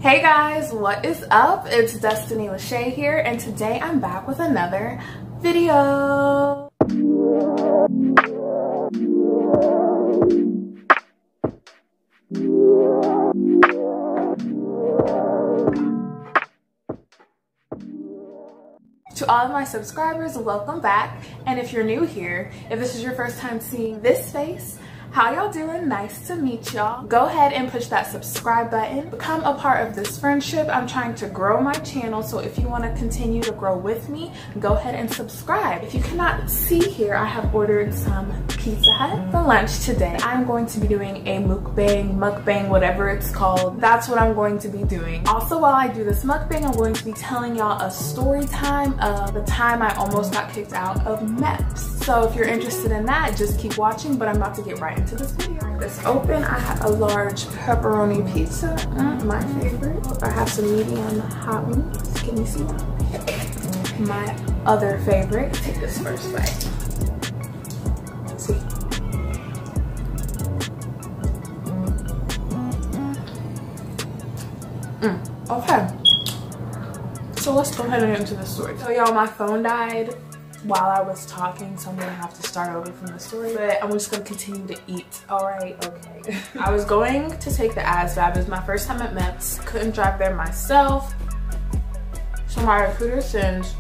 Hey guys, what is up? It's Destiny.Lashay here, and today I'm back with another video. To all of my subscribers, welcome back. And if you're new here, if this is your first time seeing this face, how y'all doing? Nice to meet y'all. Go ahead and push that subscribe button. Become a part of this friendship. I'm trying to grow my channel, so if you want to continue to grow with me, go ahead and subscribe. If you cannot see here, I have ordered some Pizza Hut for lunch today. I'm going to be doing a mukbang, whatever it's called. That's what I'm going to be doing. Also, while I do this mukbang, I'm going to be telling y'all a story time of the time I almost got kicked out of MEPS. So if you're interested in that, just keep watching, but I'm about to get right into this video. This open, I have a large pepperoni pizza, my favorite. I have some medium hot wings. Can you see that? My other favorite. Take this first bite. Let's see. Okay. So let's go ahead and get into the story. So y'all, my phone died while I was talking, so I'm gonna have to start over from the story, but I'm just gonna continue to eat. All right, okay. I was going to take the ASVAB. It was my first time at MEPS. Couldn't drive there myself, so my recruiter sends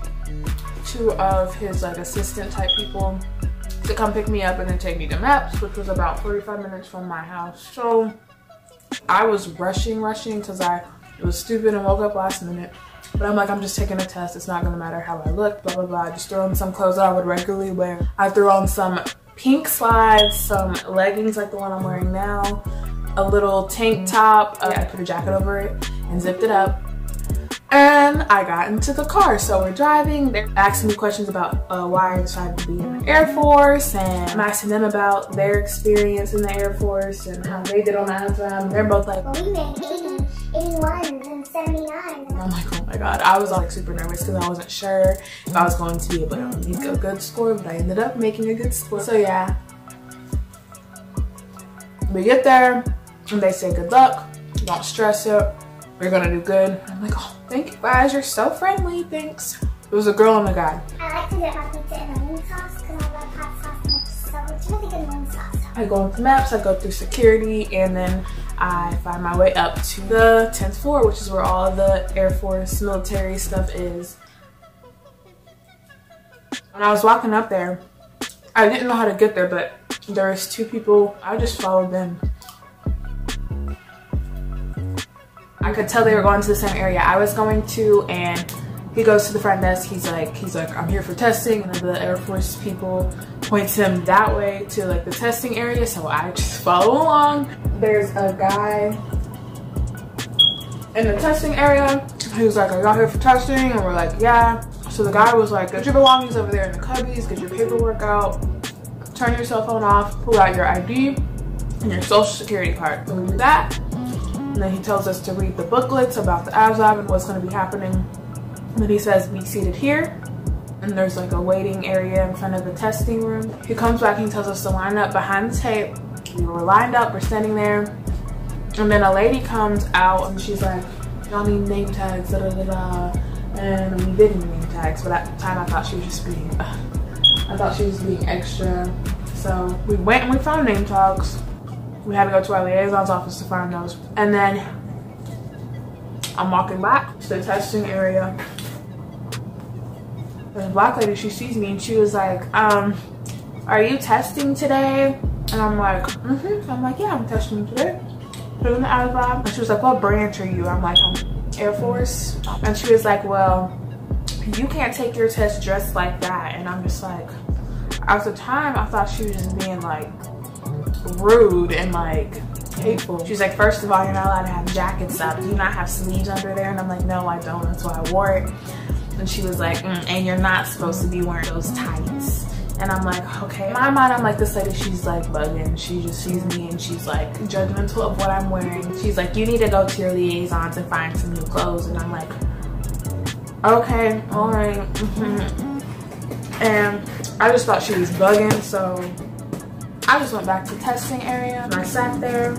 two of his assistant type people to come pick me up and then take me to MEPS, which was about 45 minutes from my house. So I was rushing because I was stupid and woke up last minute. But I'm like, I'm just taking a test. It's not gonna matter how I look, blah, blah, blah. I just threw on some clothes that I would regularly wear. I threw on some pink slides, some leggings like the one I'm wearing now, a little tank top. I put a jacket over it and zipped it up. And I got into the car. So we're driving. They're asking me questions about why I decided to be in the Air Force. And I'm asking them about their experience in the Air Force and how they did on the ASVAB. They're both like, well, we made 80, 81, and 79. And I'm like, oh my God. I was like super nervous because I wasn't sure if I was going to be able to make a good score, but I ended up making a good score. So yeah. We get there and they say, good luck. Don't stress it. We're gonna do good. I'm like, oh, thank you guys. You're so friendly. Thanks. It was a girl and a guy. I like to get my pizza in a wing sauce because I love hot sauce, so it's really good wing sauce. I go into MEPS, I go through security, and then I find my way up to the 10th floor, which is where all the Air Force military stuff is. When I was walking up there, I didn't know how to get there, but there was two people. I just followed them. I could tell they were going to the same area I was going to, and he goes to the front desk. He's like, I'm here for testing, and then the Air Force people points him that way to the testing area, so I just follow along. There's a guy in the testing area. He was like, are y'all here for testing? And we're like, yeah. So the guy was like, get your belongings over there in the cubbies, get your paperwork out, turn your cell phone off, pull out your ID and your social security card. So we do that. And then he tells us to read the booklets about the ASVAB and what's going to be happening. And then he says, be seated here. And there's a waiting area in front of the testing room. He comes back and he tells us to line up behind the tape. We were lined up, we're standing there. And then a lady comes out and she's like, y'all need name tags, da da da da. And we didn't need name tags, but at the time I thought she was just being extra. So we went and we found name tags. We had to go to our liaison's office to find those. And then I'm walking back to the testing area. There's a black lady, she sees me and she was like, are you testing today? And I'm like, I'm like, yeah, I'm testing today. Doing the ASVAB. And she was like, what branch are you? I'm like, I'm Air Force. And she was like, well, you can't take your test dressed like that. And I'm just like, at the time I thought she was just being rude and hateful. She's like, first of all, you're not allowed to have jackets up. Do you not have sleeves under there? And I'm like, no, I don't. That's why I wore it. And she was like, and you're not supposed to be wearing those tights. And I'm like, okay. In my mind, I'm like, this lady, she's bugging. She just sees me and she's judgmental of what I'm wearing. She's like, you need to go to your liaisons and find some new clothes. And I'm like, okay, all right. And I just thought she was bugging, so I just went back to the testing area and I sat there.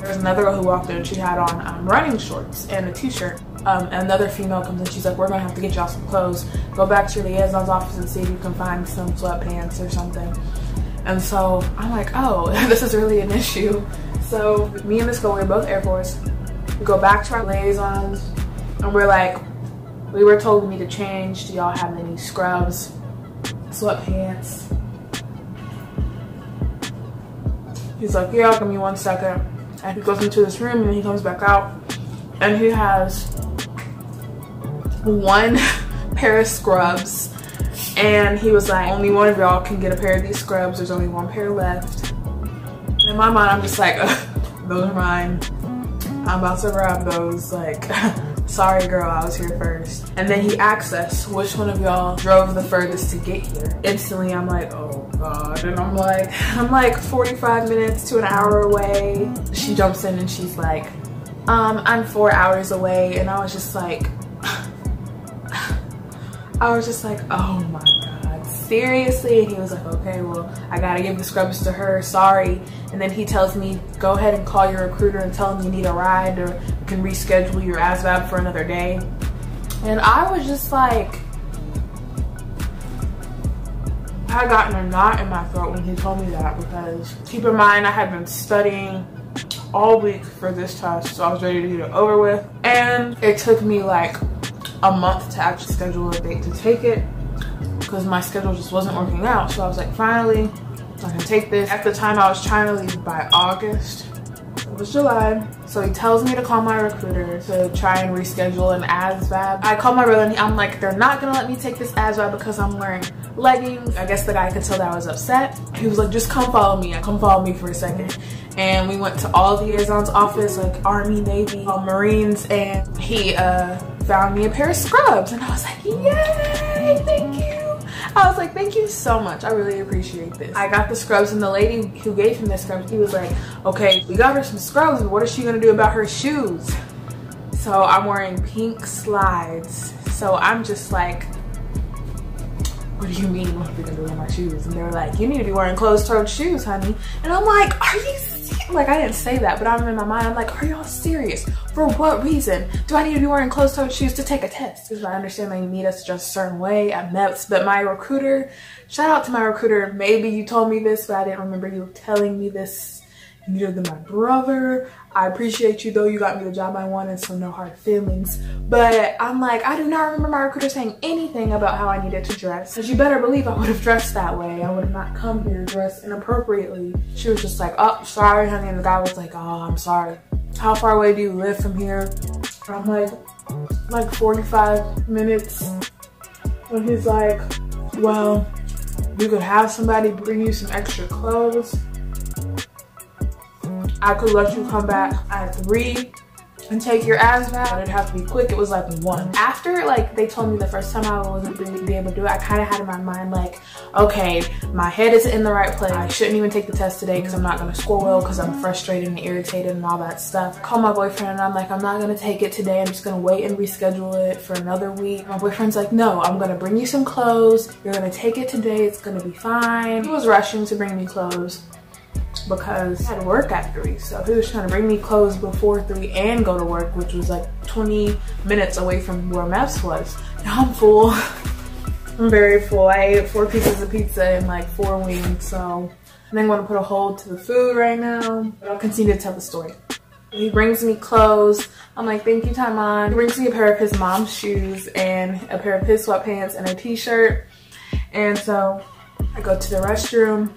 There's another girl who walked in, she had on running shorts and a t-shirt. Another female comes in, she's like, we're gonna have to get y'all some clothes. Go back to your liaison's office and see if you can find some sweatpants or something. And so I'm like, oh, this is really an issue. So me and this girl, we're both Air Force. We go back to our liaisons and we're like, we were told we need to change. Do y'all have any scrubs, sweatpants? He's like, yeah, give me 1 second. And he goes into this room and he comes back out and he has 1 pair of scrubs. And he was like, only one of y'all can get a pair of these scrubs. There's only 1 pair left. And in my mind, I'm just like, those are mine. I'm about to grab those. Like, sorry girl, I was here first. And then he asks us, which one of y'all drove the furthest to get here? Instantly, I'm like, oh God. And I'm like 45 minutes to an hour away. She jumps in and she's like, I'm 4 hours away. And I was just like, oh my God, seriously? And he was like, okay, well, I gotta give the scrubs to her, sorry. And then he tells me, go ahead and call your recruiter and tell him you need a ride or you can reschedule your ASVAB for another day. And I was just like, I had gotten a knot in my throat when he told me that, because keep in mind, I had been studying all week for this test, so I was ready to get it over with. And it took me like a month to actually schedule a date to take it because my schedule just wasn't working out. So I was like, finally, I can take this. At the time, I was trying to leave by August. It was July. So he tells me to call my recruiter to try and reschedule an ASVAB. I called my brother and I'm like, they're not gonna let me take this ASVAB because I'm wearing leggings. I guess the guy could tell that I was upset. He was like, just come follow me. Come follow me for a second. And we went to all the liaisons' office, like Army, Navy, Marines, and he found me a pair of scrubs. And I was like, yay, thank you. I was like, thank you so much. I really appreciate this. I got the scrubs and the lady who gave him the scrubs, he was like, okay, we got her some scrubs, but what is she gonna do about her shoes? So I'm wearing pink slides. So I'm just like, what do you mean, what are we gonna do with my shoes? And they were like, you need to be wearing closed-toed shoes, honey. And I'm like, are you serious? Like, I didn't say that, but I'm in my mind, I'm like, are y'all serious? For what reason do I need to be wearing closed-toed shoes to take a test? Because I understand they need us just a certain way at MEPS, but my recruiter, shout out to my recruiter, maybe you told me this, but I didn't remember you telling me this. You're my brother. I appreciate you though, you got me the job I wanted, so no hard feelings. But I'm like, I do not remember my recruiter saying anything about how I needed to dress. Because you better believe I would have dressed that way. I would have not come here dressed inappropriately. She was just like, oh, sorry, honey. And the guy was like, oh, I'm sorry. How far away do you live from here? And I'm like 45 minutes. And he's like, well, you could have somebody bring you some extra clothes. I could let you come back at 3 and take your ASVAB, but it'd have to be quick. It was like 1. After like they told me the first time I wasn't going to be able to do it, I kind of had in my mind like, okay, my head is in the right place. I shouldn't even take the test today because I'm not going to score well because I'm frustrated and irritated and all that stuff. I called my boyfriend and I'm like, I'm not going to take it today. I'm just going to wait and reschedule it for another week. My boyfriend's like, no, I'm going to bring you some clothes. You're going to take it today. It's going to be fine. He was rushing to bring me clothes because I had work at 3, so he was trying to bring me clothes before 3 and go to work, which was like 20 minutes away from where MEPS was. Now I'm full. I'm very full. I ate 4 pieces of pizza and like 4 wings, so I think I'm gonna put a hold to the food right now, but I'll continue to tell the story. He brings me clothes. I'm like, thank you, Taiman. He brings me a pair of his mom's shoes and a pair of his sweatpants and a t-shirt. And so I go to the restroom.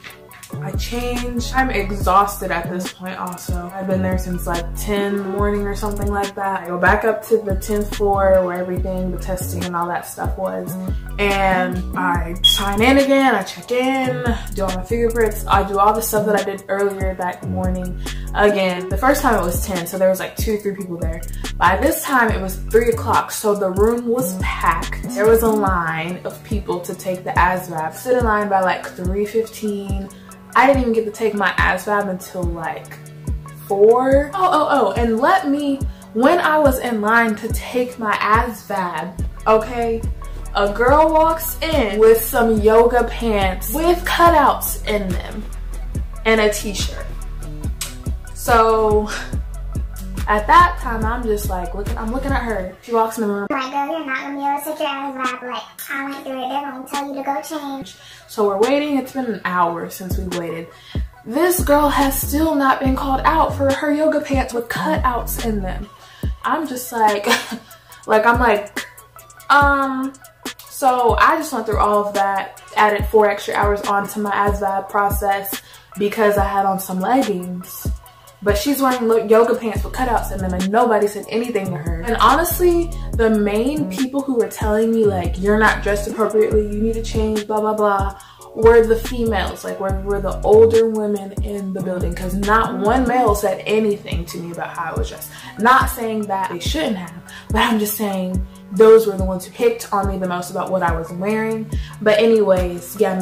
I change. I'm exhausted at this point also. I've been there since like 10 in the morning or something like that. I go back up to the 10th floor where everything, the testing and all that stuff was. And I sign in again, I check in, do all my fingerprints. I do all the stuff that I did earlier that morning again. The first time it was 10, so there was like 2 or 3 people there. By this time it was 3 o'clock, so the room was packed. There was a line of people to take the ASVAB. Stood in line by like 3:15. I didn't even get to take my ASVAB until like 4. And when I was in line to take my ASVAB, okay, a girl walks in with some yoga pants with cutouts in them and a t-shirt. So At that time, I'm just like, I'm looking at her. She walks in the room. Like, girl, you're not gonna be able to take your ass back. Like, I went through it. They're gonna tell you to go change. So we're waiting. It's been an hour since we waited. This girl has still not been called out for her yoga pants with cutouts in them. I'm just like, so I just went through all of that, added 4 extra hours onto my ASVAB process because I had on some leggings. But she's wearing yoga pants with cutouts in them and nobody said anything to her. And honestly, the main people who were telling me like, you're not dressed appropriately, you need to change, blah, blah, blah, were the females, like were the older women in the building, because not one male said anything to me about how I was dressed. Not saying that they shouldn't have, but I'm just saying those were the ones who picked on me the most about what I was wearing. But anyways, yeah,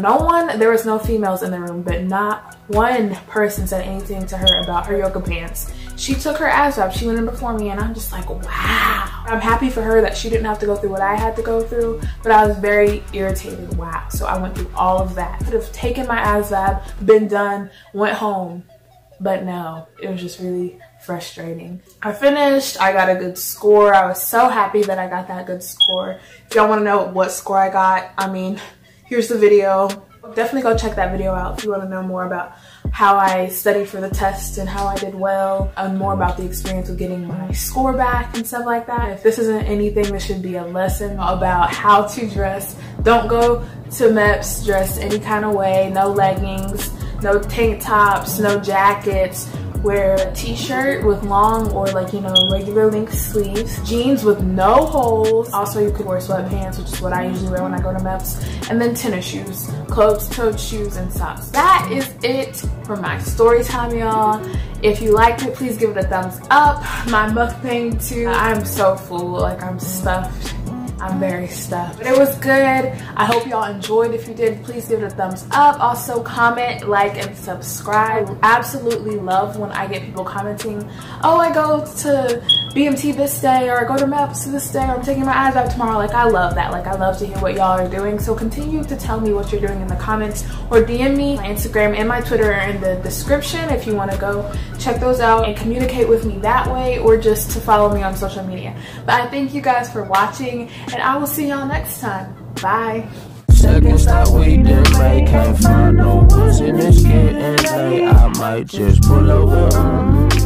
there was no females in the room, but not one person said anything to her about her yoga pants. She took her ass up, she went in before me, and I'm just like, wow. I'm happy for her that she didn't have to go through what I had to go through, but I was very irritated. Wow. So I went through all of that. I could have taken my ASVAB, been done, went home, but no, it was just really frustrating. I finished, I got a good score. I was so happy that I got that good score. If y'all want to know what score I got, I mean, here's the video. Definitely go check that video out if you want to know more about how I studied for the test and how I did well, and more about the experience of getting my score back and stuff like that. If this isn't anything, this should be a lesson about how to dress. Don't go to MEPS dressed any kind of way. No leggings, no tank tops, no jackets. Wear a t-shirt with long or like, you know, regular length sleeves, jeans with no holes. Also, you could wear sweatpants, which is what I usually wear when I go to MEPS, and then tennis shoes, closed-toed shoes, and socks. That is it for my story time, y'all. If you liked it, please give it a thumbs up. My mukbang too. I'm so full, like I'm stuffed. I'm very stuffed, but it was good. I hope y'all enjoyed. If you did, please give it a thumbs up. Also comment, like, and subscribe. I absolutely love when I get people commenting, oh, I go to BMT this day, or I go to MEPS this day, or I'm taking my eyes out tomorrow. Like, I love that. Like, I love to hear what y'all are doing. So continue to tell me what you're doing in the comments, or DM me. My Instagram and my Twitter are in the description if you want to go check those out and communicate with me that way, or just to follow me on social media. But I thank you guys for watching, and I will see y'all next time. Bye. Second stop we didn't make, can't find no ones in this getting late. I might just pull over.